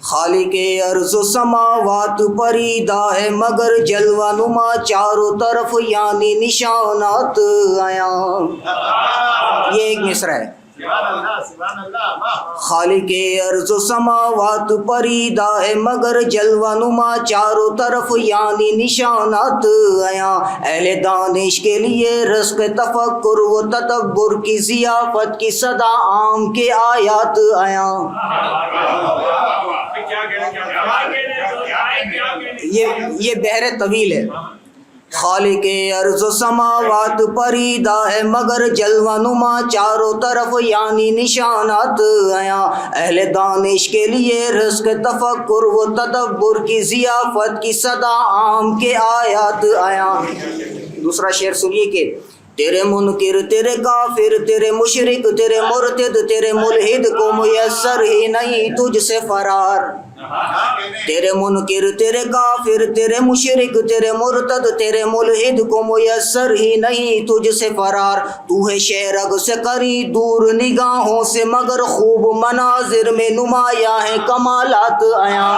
خالق ارض و سماوات پریدہ ہے مگر جلوہ نما چاروں طرف یعنی نشانات آیاں. یہ ایک مصرع ہے. خالق ارض و سماوات پریدہ ہے مگر جلوہ نما چاروں طرف یعنی نشانات آیا. اہل دانش کے لیے رزق تفکر و تدبر کی ضیافت کی صدا عام کے آیات آیا. یہ بحر طویل ہے. خالق ارض و سماوات پریدہ ہے مگر جلوہ نما چاروں طرف یعنی نشانات آیا. اہل دانش کے لیے رزق تفکر و تدبر کی ضیافت کی صدا عام کے آیات آیا. دوسرا شعر سنیے کہ تیرے منکر تیرے کافر تیرے مشرک تیرے مرتد تیرے ملحد کو میسر ہی نہیں تجھ سے فرار. تیرے منکر تیرے کافر تیرے مشرک تیرے مرتد تیرے ملحد کو میسر ہی نہیں تجھ سے فرار. تو ہے شہرگ سے قری دور نگاہوں سے مگر خوب مناظر میں نمایاں ہیں کمالات آیا.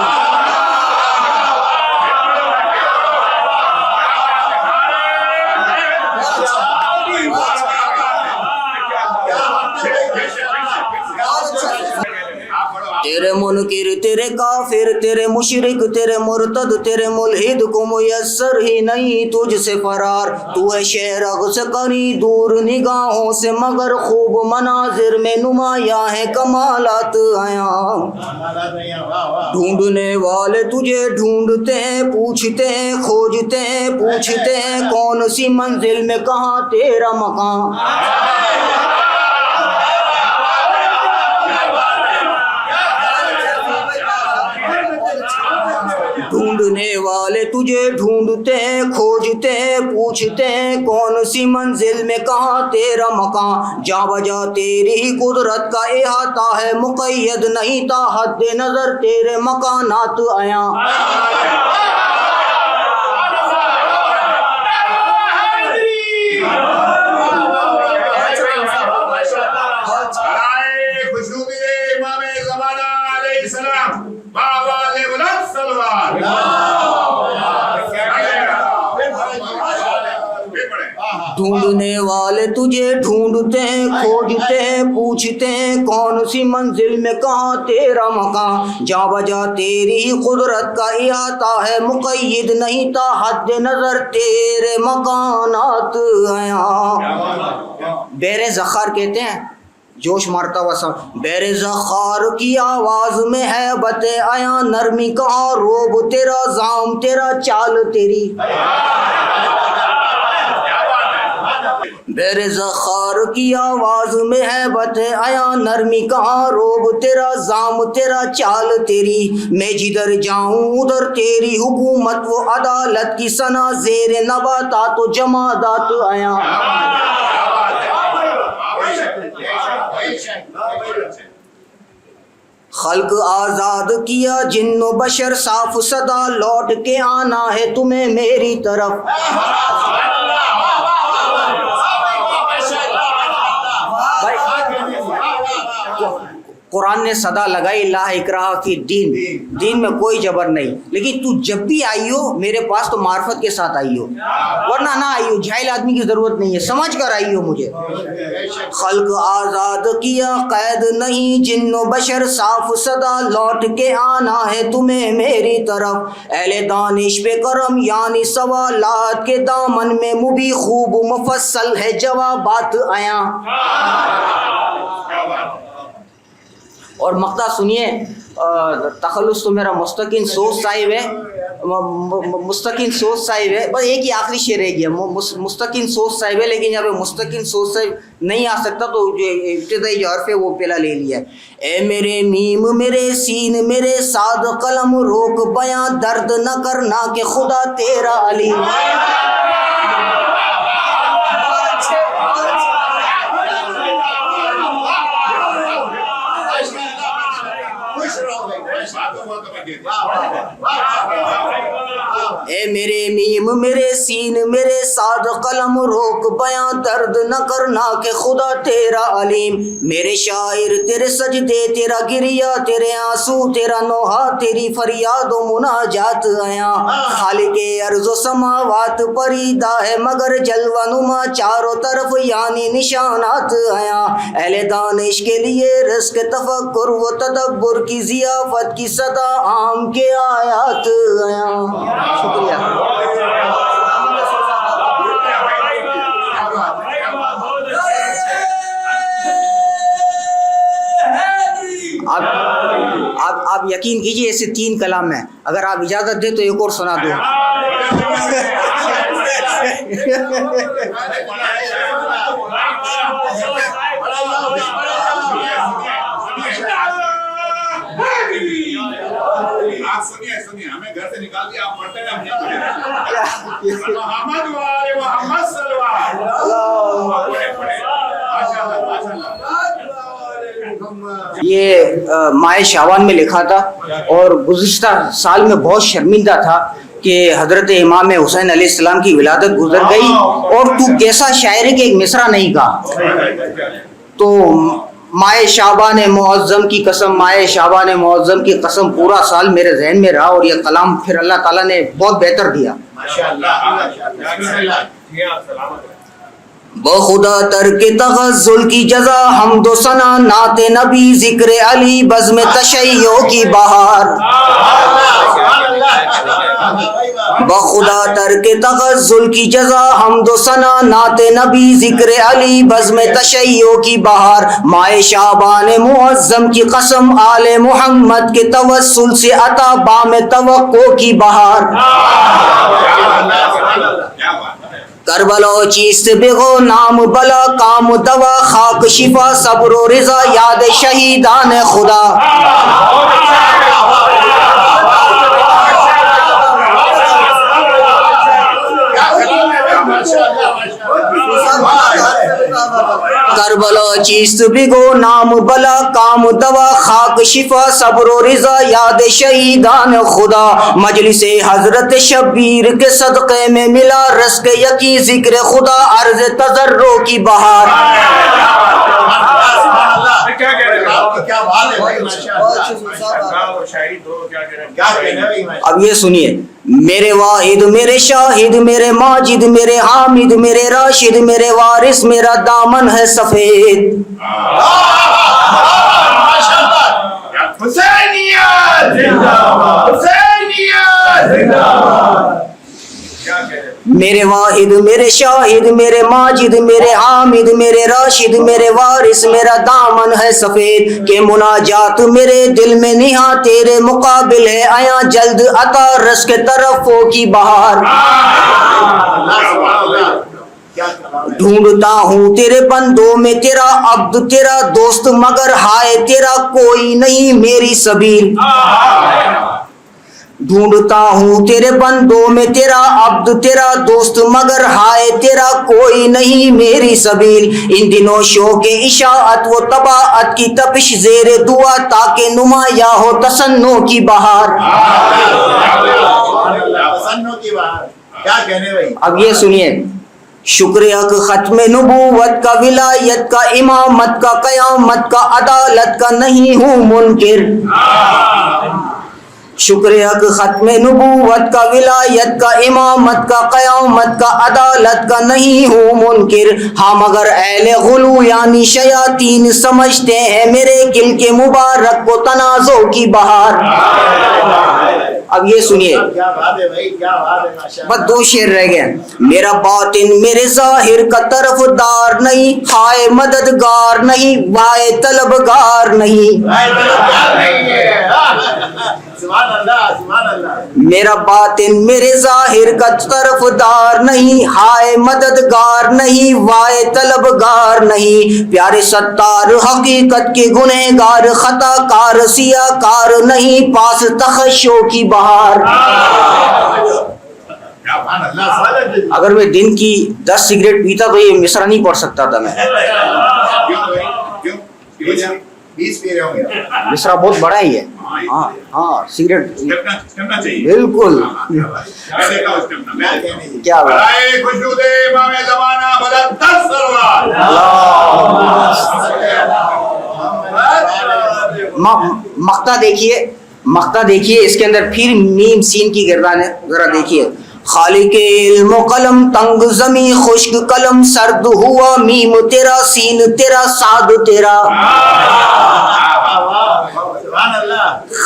تیرے منکر تیرے کافر تیرے مشرک تیرے مرتد تیرے ملحد کو میسر ہی نہیں تجھ سے فرار. تو ہے شہرگ سے قری دور نگاہوں سے مگر خوب مناظر میں نمایاں ہیں کمالات آیا. ڈھونڈنے والے تجھے ڈھونڈتے ہیں پوچھتے ہیں کھوجتے ہیں پوچھتے ہیں کون سی منزل میں کہاں تیرا مقام. ڈھونڈنے والے تجھے ڈھونڈتے ہیں کھوجتے ہیں پوچھتے ہیں کون سی منزل میں کہاں تیرا مقام. جا بجا تیری قدرت کا احاطہ ہے مقید نہیں تا حد نظر تیرے مکانات آیا. ڈھونڈنے والے تجھے ڈھونڈتے ہیں کھوجتے ہیں پوچھتے ہیں کون سی منزل میں کہاں تیرا مقام. جا بجا تیری قدرت کا احاطہ ہے مقید نہیں تا حد نظر تیرے مکانات آیا. بحر زخار کہتے ہیں جوش مارتا ہوا سا. بحر زخار کی آواز میں ہے بت آیا نرمی کہاں روب تیرا زام تیرا چال تیری. بحر زخار کی آواز میں ہے بت آیا نرمی کہاں روب تیرا زام تیرا چال تیری. میں جدھر جاؤں ادھر تیری حکومت و عدالت کی ثنا زیر نباتات و جمادات آیا. خلق آزاد کیا جن و بشر صاف صدا لوٹ کے آنا ہے تمہیں میری طرف. قرآن نے صدا لگائی لا اکراہ فی الدین. دین میں کوئی جبر نہیں لیکن تو جب بھی آئی ہو میرے پاس تو معرفت کے ساتھ آئی ہو ورنہ نہ آئی ہو. جاہل آدمی کی ضرورت نہیں ہے سمجھ کر آئی ہو مجھے. خلق آزاد کیا قید نہیں جن و بشر صاف صدا لوٹ کے آنا ہے تمہیں میری طرف. اہل دانش پہ کرم یعنی سوالات کے دامن میں مبی خوب مفصل ہے جوابات آیا. اور مقطع سنیے تخلص تو میرا مستقل سوچ صاحب ہے مستقل سوچ صاحب ہے. بس ایک ہی آخری شعر رہ گیا مستقل سوچ صاحب ہے لیکن جب مستقل سوچ صاحب نہیں آ سکتا تو جو ابتدائی جو حرف ہے وہ پہلا لے لیا ہے. اے میرے میم میرے سین میرے ساد قلم روک بیاں درد نہ کرنا کہ خدا تیرا علی. اے میرے میم میرے سین میرے ساد قلم روک بیاں درد نہ کرنا کہ خدا تیرا علیم. میرے شاعر تیرے سجدے تیرا گریا تیرے آنسو تیرا نوحہ تیری فریاد و مناجات آیا. خالق ارض و سماوات پریدہ ہے مگر جلوہ نما چاروں طرف یعنی نشانات آیا. اہل دانش کے لیے رزق تفکر و تدبر کی ضیافت کی صدا عام کے آیات آیا. شکریہ. آپ یقین کیجئے ایسے 3 کلام ہیں, اگر آپ اجازت دیں تو ایک اور سنا دوں. سنیے ہمیں گھر سے نکال دیا, آپ پڑھتے ہیں محمد وآل محمد صلی اللہ علیہ وسلم. یہ ماہ شعبان میں لکھا تھا اور گزشتہ سال میں بہت شرمندہ تھا کہ حضرت امام حسین علیہ السلام کی ولادت گزر گئی اور تو کیسا شاعر ہے کہ ایک مصرع نہیں کہا. تو ماہ شعبان معظم کی قسم, ماہ شعبان معظم کی قسم پورا سال میرے ذہن میں رہا اور یہ کلام پھر اللہ تعالیٰ نے بہت بہتر دیا. بخدا ترک تغزل کی جزا حمد و ثنا نعت نبی ذکر علی بزم تشیع کی بہار. بخدا ترک تغزل کی جزا حمد و ثنا نعت نبی ذکر علی بزم تشیع کی بہار. ماہ شعبان معظم کی قسم آل محمد کے توسل سے عطا بام توقع کی بہار. کربلا چیست بگو نام بلا کام دوا خاک شفا صبر و رضا یاد شہیدان خدا. کربلا چیست بگو نام بلا کام دوا خاک شفا صبر و رضا یاد شہیدان خدا. مجلس حضرت شبیر کے صدقے میں ملا رزق یقین ذکر خدا عرض تضرع کی بہار. اب یہ سنیے, میرے واحد میرے شاہد میرے ماجد میرے حامد میرے راشد میرے وارث میرا دامن ہے سفید. میرے واحد میرے شاہد میرے ماجد میرے حامد میرے راشد میرے وارث میرا دامن ہے سفید. کہ مناجات میرے دل میں نہاں تیرے مقابل ہے آیا جلد عطا رزق طرفوں کی بہار. ڈھونڈتا ہوں تیرے بندوں میں تیرا عبد تیرا دوست مگر ہائے تیرا کوئی نہیں میری سبیل. ڈھونڈتا ہوں تیرے بندوں میں تیرا عبد تیرا دوست مگر ہائے تیرا کوئی نہیں میری سبیل. ان دنوں شوق اشاعت و طباعت کی تپش زیر دعا تاکہ نمایاں ہو تسنو کی بہار. اب یہ سنیے, شکریہ ختم نبوت کا ولایت کا امامت کا قیامت کا عدالت کا نہیں ہوں منکر. شکریہ ختم نبوت کا ولایت کا امامت کا قیامت کا عدالت کا نہیں ہوں منکر. ہاں مگر اہل غلو یعنی شیاطین سمجھتے ہیں میرے گل کے مبارک کو تنازع کی بہار. اب یہ سنیے, بس 2 شعر رہ گئے. میرا باطن میرے ظاہر کا طرف دار نہیں ہائے مددگار نہیں وائے طلبگار نہیں. میرا باطن میرے ظاہر کا طرف دار نہیں ہائے مددگار نہیں وائے طلبگار نہیں. پیارے ستار حقیقت کے گنہگار خطا کار سیاہ کار نہیں پاس تخشو کی بہار. اگر میں دن کی 10 سگریٹ پیتا تو یہ مصرع نہیں پڑھ سکتا تھا میں. مصرع بہت بڑا ہی ہے. ہاں ہاں سگریٹ اسٹیپنا چاہیے بالکل میں دیکھا ہوں اسٹیپنا میں کیا بات برائے خوشنود امام زمانہ بدتر سروار مقطع دیکھیے اس کے اندر پھر میم سین کی گردان ہے ذرا دیکھیے خالق علم و قلم تنگ زمیں خشک قلم سرد ہوا میم تیرا سین تیرا سعد تیرا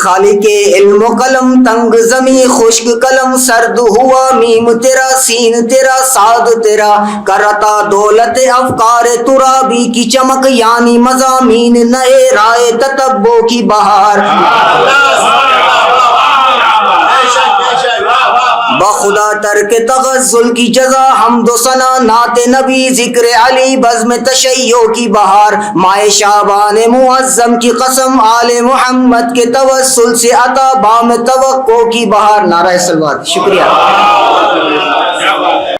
خالق علم و قلم تنگ زمیں خشک قلم سرد ہوا میم تیرا سین تیرا سعد تیرا کرتا دولت افکار ترابی کی چمک یعنی مضامین نئے رائے تتبو کی بہار بخدا ترک تغزل کی جزا حمد و ثنا نعت نبی ذکر علی بزم تشیع کی بہار مائے شعبان معظم کی قسم آل محمد کے توسل سے عطا بام توقع کی بہار. نعرہ صلوات. شکریہ.